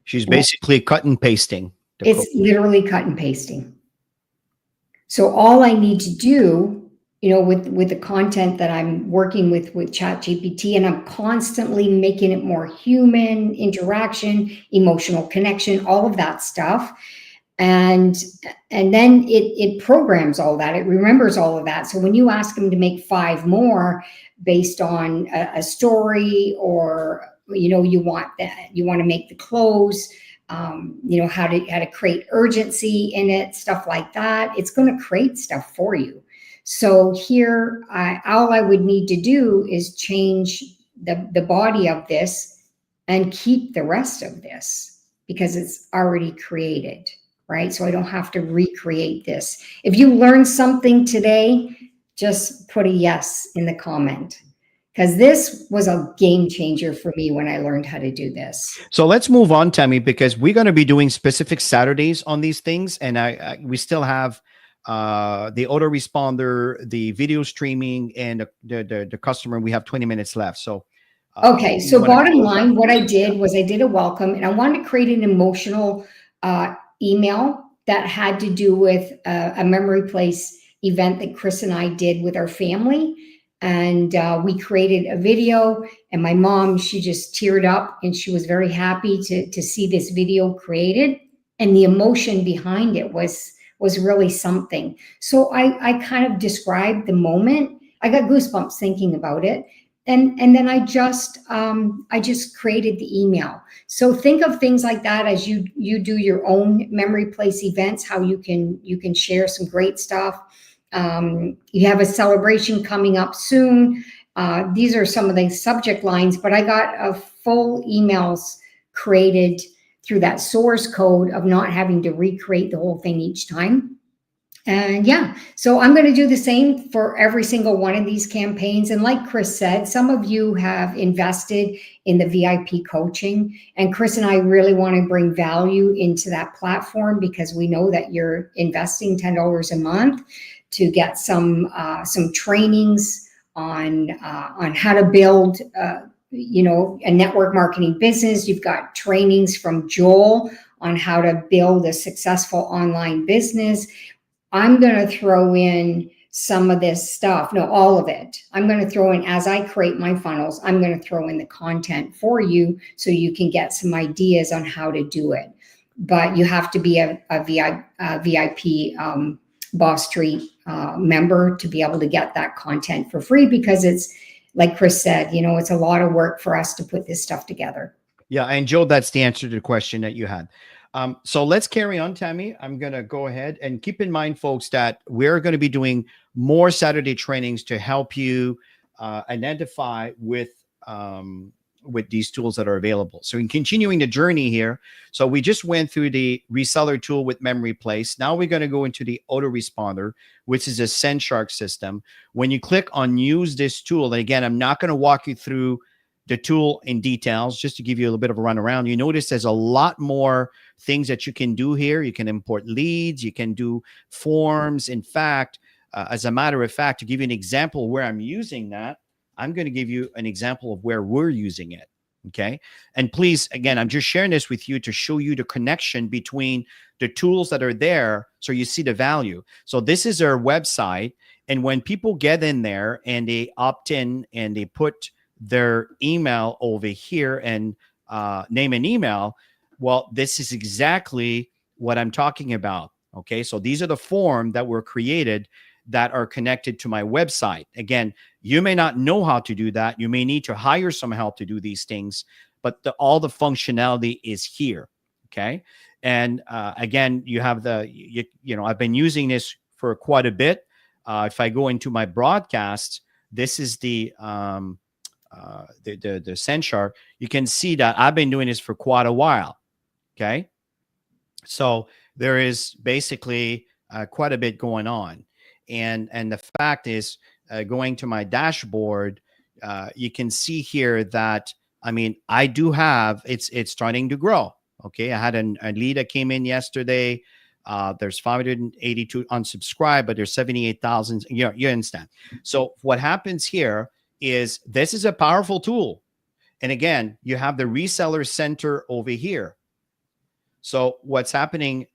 She's basically cut and pasting. It's literally cut and pasting. So all I need to do, with the content that I'm working with ChatGPT, and I'm constantly making it more human, interaction, emotional connection, all of that stuff. And then it programs all that. It remembers all of that. So when you ask them to make 5 more based on a story, or you want to make the close, how to create urgency in it, stuff like that, it's going to create stuff for you. So here, all I would need to do is change the body of this and keep the rest of this because it's already created, right? So I don't have to recreate this. If you learned something today, just put a yes in the comment, because this was a game changer for me when I learned how to do this. So let's move on, Tammy, because we're going to be doing specific Saturdays on these things. And we still have the autoresponder, the video streaming, and the customer. We have 20 minutes left. So okay. So bottom line, what I did was I did a welcome, and I wanted to create an emotional email that had to do with a memory place event that Chris and I did with our family. And we created a video, and my mom, she just teared up, and she was very happy to see this video created. And the emotion behind it was really something. So I kind of described the moment. I got goosebumps thinking about it. And then I just created the email. So think of things like that as you do your own memory place events, how you can share some great stuff. You have a celebration coming up soon. These are some of the subject lines, but I got a full emails created through that source code of not having to recreate the whole thing each time. And yeah, so I'm going to do the same for every single one of these campaigns. And like Chris said, some of you have invested in the VIP coaching, and Chris and I really want to bring value into that platform because we know that you're investing $10 a month to get some trainings on how to build a network marketing business. You've got trainings from Joel on how to build a successful online business. I'm going to throw in some of this stuff. No, all of it. I'm going to throw in, as I create my funnels, I'm going to throw in the content for you so you can get some ideas on how to do it. But you have to be a VIP Boss Street member to be able to get that content for free, because it's, like Chris said, it's a lot of work for us to put this stuff together. Yeah. And Joe, that's the answer to the question that you had. So let's carry on, Tammy. I'm going to go ahead, and keep in mind, folks, that we're going to be doing more Saturday trainings to help you identify with these tools that are available. So in continuing the journey here, so we just went through the reseller tool with Memory Place. Now we're going to go into the Autoresponder, which is a Senshark system. When you click on use this tool, and again, I'm not going to walk you through the tool in details, just to give you a little bit of a runaround. You notice there's a lot more things that you can do here. You can import leads, you can do forms. In fact, as a matter of fact, to give you an example where I'm using that, I'm going to give you an example of where we're using it. Okay. And please, again, I'm just sharing this with you to show you the connection between the tools that are there, so you see the value. So this is our website. And when people get in there and they opt in and they put their email over here and name an email, well, this is exactly what I'm talking about. Okay. So these are the form that were created that are connected to my website. Again, you may not know how to do that. You may need to hire some help to do these things, but all the functionality is here. Okay. And again, you have I've been using this for quite a bit. If I go into my broadcast, this is the Senshark. You can see that I've been doing this for quite a while. Okay. So there is basically quite a bit going on. And the fact is, going to my dashboard, you can see here that I mean, I do have, it's starting to grow. Okay. I had a lead that came in yesterday. There's 582 unsubscribed, but there's 78,000. You understand. So what happens here is this is a powerful tool. And again, you have the reseller center over here. So what's happening?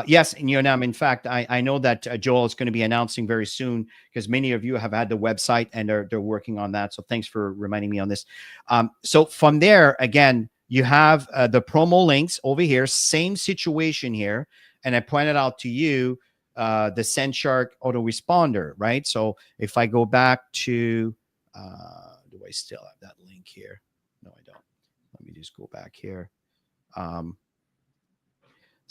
Yes, and in fact, I know that Joel is going to be announcing very soon, because many of you have had the website and they're working on that. So thanks for reminding me on this. So from there, again, you have the promo links over here, same situation here. And I pointed out to you the Senshark autoresponder, right? So if I go back to, do I still have that link here? No, I don't. Let me just go back here.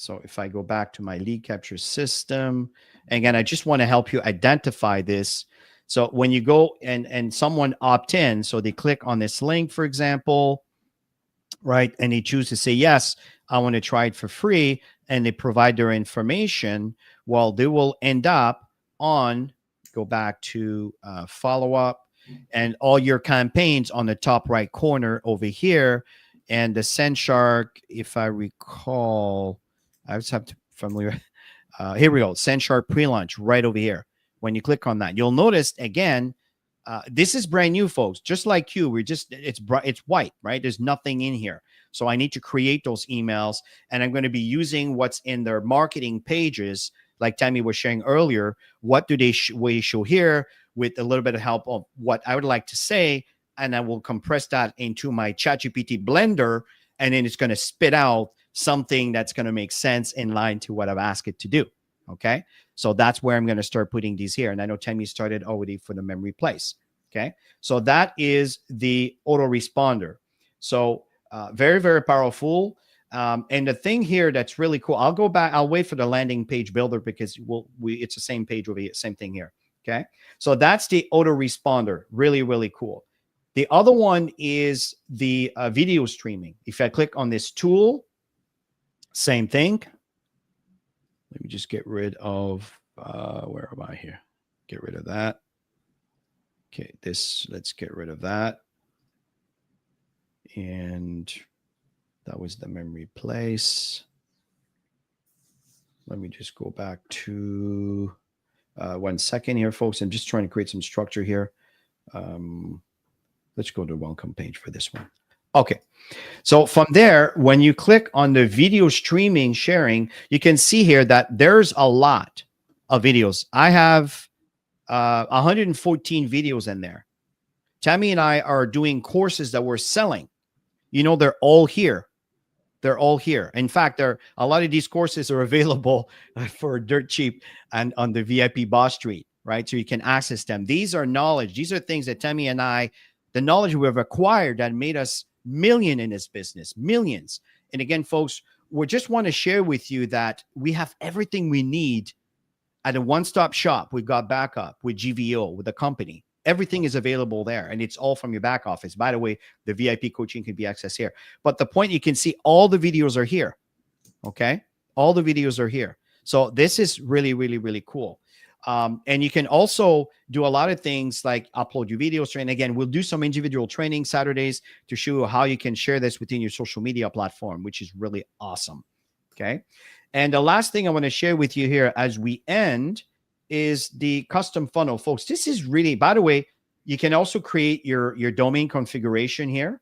So if I go back to my lead capture system, again, I just want to help you identify this. So when you go and someone opt in, so they click on this link, for example, right? And they choose to say, yes, I want to try it for free. And they provide their information. Well, they will end up on, go back to follow up, and all your campaigns on the top right corner over here. And the Senshark, if I recall, I just have to familiar. Here we go. Senshark pre-launch right over here. When you click on that, you'll notice again, this is brand new, folks. Just like you, it's white, right? There's nothing in here. So I need to create those emails, and I'm going to be using what's in their marketing pages, like Tammy was sharing earlier. What do they show here with a little bit of help of what I would like to say, and I will compress that into my ChatGPT blender, and then it's going to spit out something that's going to make sense in line to what I've asked it to do. Okay. So that's where I'm going to start putting these here. And I know Tammy started already for the memory place. Okay. So that is the autoresponder. So very, very powerful. And the thing here that's really cool, I'll go back, I'll wait for the landing page builder, because it's the same page over here, same thing here. Okay. So that's the autoresponder. Really, really cool. The other one is the video streaming. If I click on this tool, same thing. Let me just get rid of, where am I here? Get rid of that. Okay, let's get rid of that. And that was the memory place. Let me just go back to 1 second here, folks. I'm just trying to create some structure here. Let's go to the welcome page for this one. Okay. So from there, when you click on the video streaming sharing, you can see here that there's a lot of videos. I have 114 videos in there. Tammy and I are doing courses that we're selling. They're all here. They're all here. In fact, a lot of these courses are available for dirt cheap and on the VIP Boss Street, right? So you can access them. These are knowledge. These are things that Tammy and I, the knowledge we have acquired that made us million in this business, millions. And again, folks, we just want to share with you that we have everything we need at a one-stop shop. We've got backup with GVO, with the company. Everything is available there, and it's all from your back office. By the way, the VIP coaching can be accessed here. But the point, you can see all the videos are here. Okay. All the videos are here. So this is really, really, really cool. And you can also do a lot of things like upload your videos. And again, we'll do some individual training Saturdays to show you how you can share this within your social media platform, which is really awesome. Okay. And the last thing I want to share with you here as we end is the custom funnel, folks. This is really, by the way, you can also create your domain configuration here.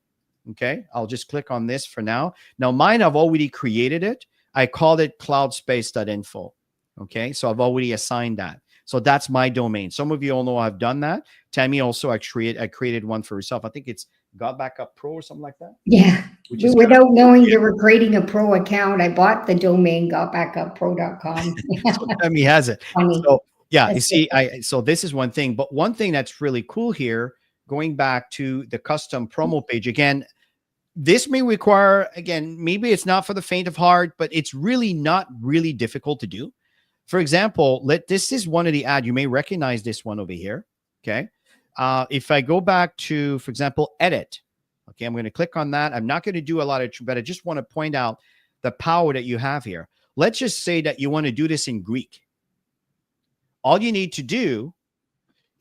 Okay. I'll just click on this for now. Now mine, I've already created it. I called it cloudspace.info. Okay. So I've already assigned that. So that's my domain. Some of you all know I've done that. Tammy also, I created one for herself. I think it's GotBackup Pro or something like that. Yeah. Without knowing you were creating a pro account, I bought the domain GotBackupPro.com. So Tammy has it. Funny. So yeah, you see, so this is one thing. But one thing that's really cool here, going back to the custom promo page again, this may require, again, maybe it's not for the faint of heart, but it's really not really difficult to do. For example, this is one of the ads. You may recognize this one over here. Okay. If I go back to, for example, edit. Okay. I'm going to click on that. I'm not going to do a lot of, but I just want to point out the power that you have here. Let's just say that you want to do this in Greek. All you need to do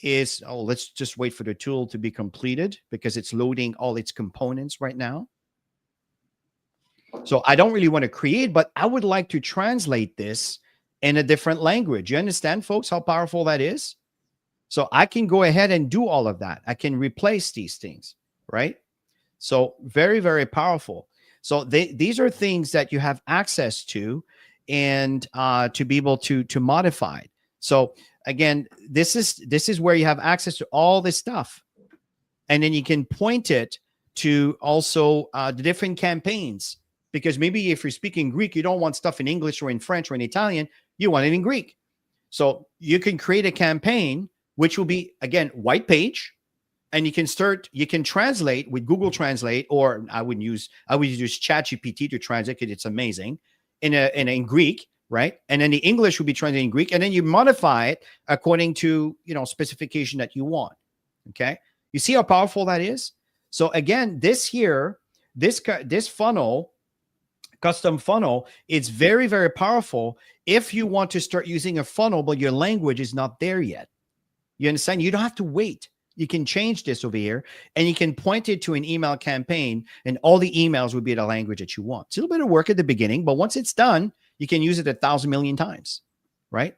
is, oh, let's just wait for the tool to be completed because it's loading all its components right now. So I don't really want to create, but I would like to translate this in a different language. You understand, folks, how powerful that is? So I can go ahead and do all of that. I can replace these things, right? So very, very powerful. So these are things that you have access to, and to be able to modify. So again, this is where you have access to all this stuff, and then you can point it to also the different campaigns. Because maybe if you're speaking Greek, you don't want stuff in English or in French or in Italian. You want it in Greek. So you can create a campaign, which will be, again, white page. And you can translate with Google Translate, or I would use ChatGPT to translate because it's amazing in Greek, right? And then the English will be translated in Greek, and then you modify it according to specification that you want. Okay, you see how powerful that is. So again, this funnel, custom funnel, it's very, very powerful if you want to start using a funnel, but your language is not there yet. You understand? You don't have to wait. You can change this over here, and you can point it to an email campaign, and all the emails will be the language that you want. It's a little bit of work at the beginning, but once it's done, you can use it 1,000 million times, right?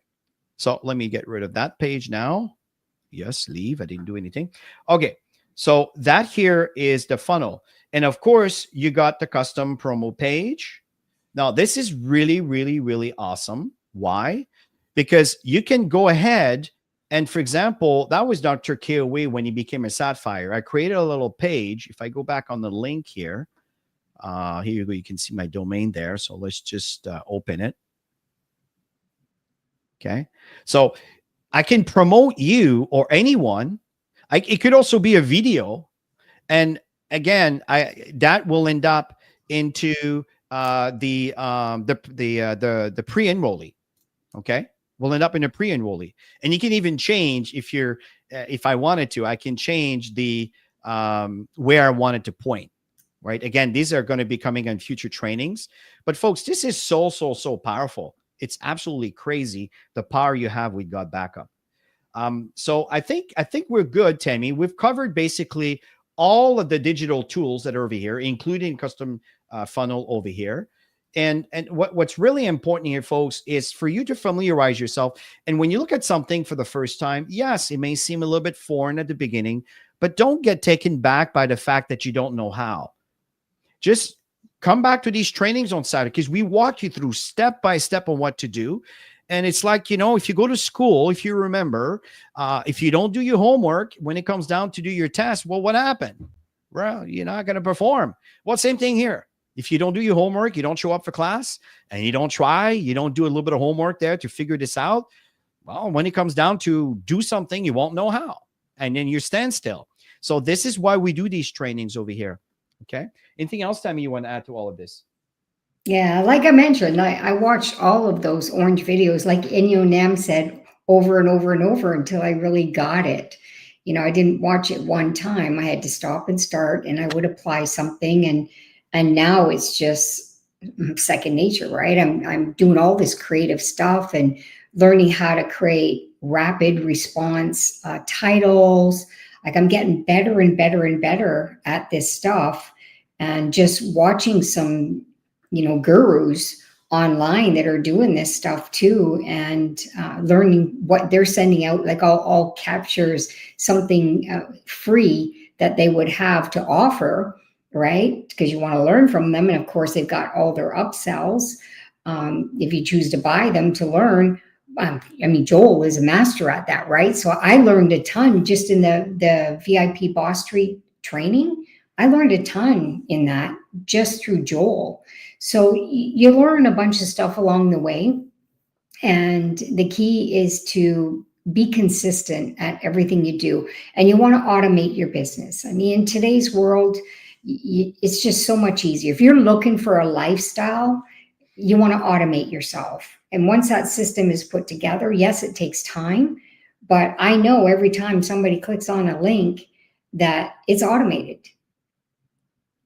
So let me get rid of that page now. Yes, leave. I didn't do anything. Okay, so that here is the funnel. And of course, you got the custom promo page. Now, this is really, really, really awesome. Why? Because you can go ahead and, for example, that was Dr. K-Away when he became a Sapphire. I created a little page. If I go back on the link here, here you go. You can see my domain there. So let's just open it. Okay. So I can promote you or anyone. It could also be a video. And again, that will end up into the pre-enrollee. Okay, will end up in a pre-enrollee, and you can even change if I wanted to. I can change the where I wanted to point. Right. Again, these are going to be coming on future trainings. But folks, this is so powerful. It's absolutely crazy the power you have with GotBackup. So I think we're good, Tammy. We've covered basically all of the digital tools that are over here, including custom funnel over here. And what's really important here, folks, is for you to familiarize yourself. And when you look at something for the first time, yes, it may seem a little bit foreign at the beginning, but don't get taken back by the fact that you don't know how. Just come back to these trainings on Saturday, because we walk you through step by step on what to do. And it's like, if you go to school, if you remember, if you don't do your homework, when it comes down to do your test, well, what happened? Well, you're not going to perform. Well, same thing here. If you don't do your homework, you don't show up for class, and you don't try, you don't do a little bit of homework there to figure this out, well, when it comes down to do something, you won't know how. And then you stand still. So this is why we do these trainings over here. Okay. Anything else, Tammy, you want to add to all of this? Yeah, like I mentioned, I watched all of those orange videos, like Inyo Nam said, over and over and over until I really got it. I didn't watch it one time. I had to stop and start, and I would apply something, and now it's just second nature, right? I'm doing all this creative stuff and learning how to create rapid response titles. Like, I'm getting better and better and better at this stuff, and just watching some gurus online that are doing this stuff too, and learning what they're sending out, like all captures something free that they would have to offer, right? Because you want to learn from them. And of course, they've got all their upsells. If you choose to buy them to learn, Joel is a master at that, right? So I learned a ton just in the VIP Boss Street training. I learned a ton in that just through Joel. So you learn a bunch of stuff along the way. And the key is to be consistent at everything you do. And you want to automate your business. In today's world, it's just so much easier. If you're looking for a lifestyle, you want to automate yourself. And once that system is put together, yes, it takes time. But I know every time somebody clicks on a link that it's automated.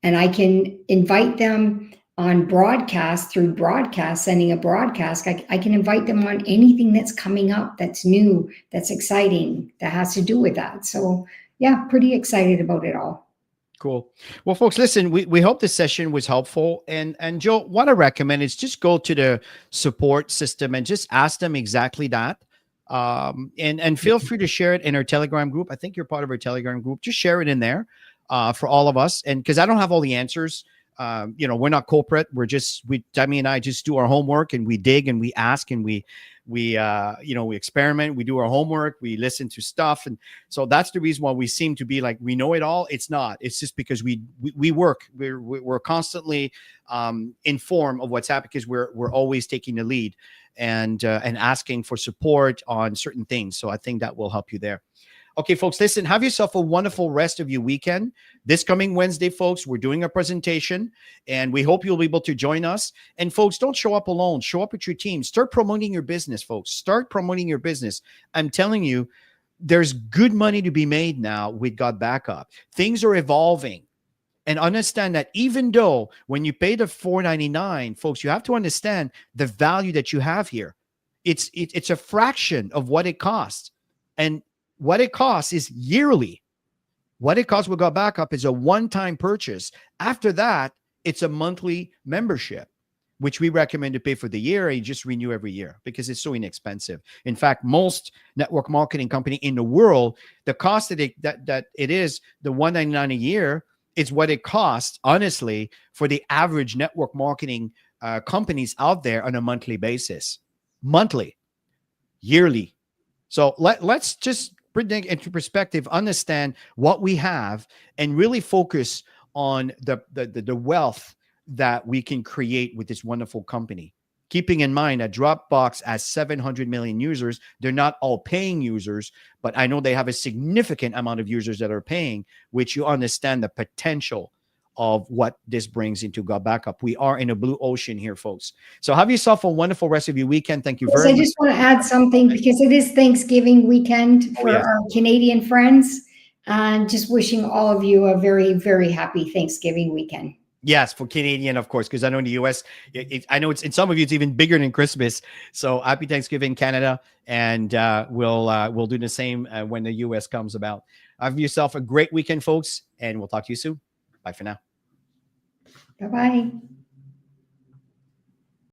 And I can invite them on broadcast, through broadcast, sending a broadcast, I can invite them on anything that's coming up, that's new, that's exciting, that has to do with that. So yeah, pretty excited about it all. Cool. Well, folks, listen, we hope this session was helpful. And Joe, what I recommend is just go to the support system and just ask them exactly that. And feel free to share it in our Telegram group. I think you're part of our Telegram group. Just share it in there for all of us. And because I don't have all the answers, we're not corporate. Tammy and I just do our homework, and we dig and we ask, and we experiment, we do our homework, we listen to stuff. And so that's the reason why we seem to be like, we know it all. It's not, it's just because we work, we're constantly informed of what's happening, because we're always taking the lead and asking for support on certain things. So I think that will help you there. Okay, folks, listen, have yourself a wonderful rest of your weekend. This coming Wednesday, folks, we're doing a presentation, and we hope you'll be able to join us. And folks, don't show up alone. Show up with your team. Start promoting your business, folks. Start promoting your business. I'm telling you, there's good money to be made now with GotBackup. Things are evolving. And understand that even though when you pay the $4.99, folks, you have to understand the value that you have here. It's a fraction of what it costs. And what it costs is yearly. What it costs with GotBackup is a one-time purchase. After that, it's a monthly membership, which we recommend to pay for the year, and you just renew every year because it's so inexpensive. In fact, most network marketing company in the world, the cost that it is, the $199 a year, is what it costs, honestly, for the average network marketing companies out there on a monthly basis. Monthly, yearly. So let's just bring it into perspective, understand what we have, and really focus on the wealth that we can create with this wonderful company. Keeping in mind that Dropbox has 700 million users. They're not all paying users, but I know they have a significant amount of users that are paying, which you understand the potential of what this brings into GotBackup. We are in a blue ocean here, folks. So have yourself a wonderful rest of your weekend. Thank you very much. I just want to add something, because it is Thanksgiving weekend for our Canadian friends, and just wishing all of you a very, very happy Thanksgiving weekend. Yes, for Canadian, of course, because I know in the US, I know it's in some of you, it's even bigger than Christmas. So happy Thanksgiving, Canada, and we'll do the same when the US comes about. Have yourself a great weekend, folks, and we'll talk to you soon. Bye for now. Bye-bye.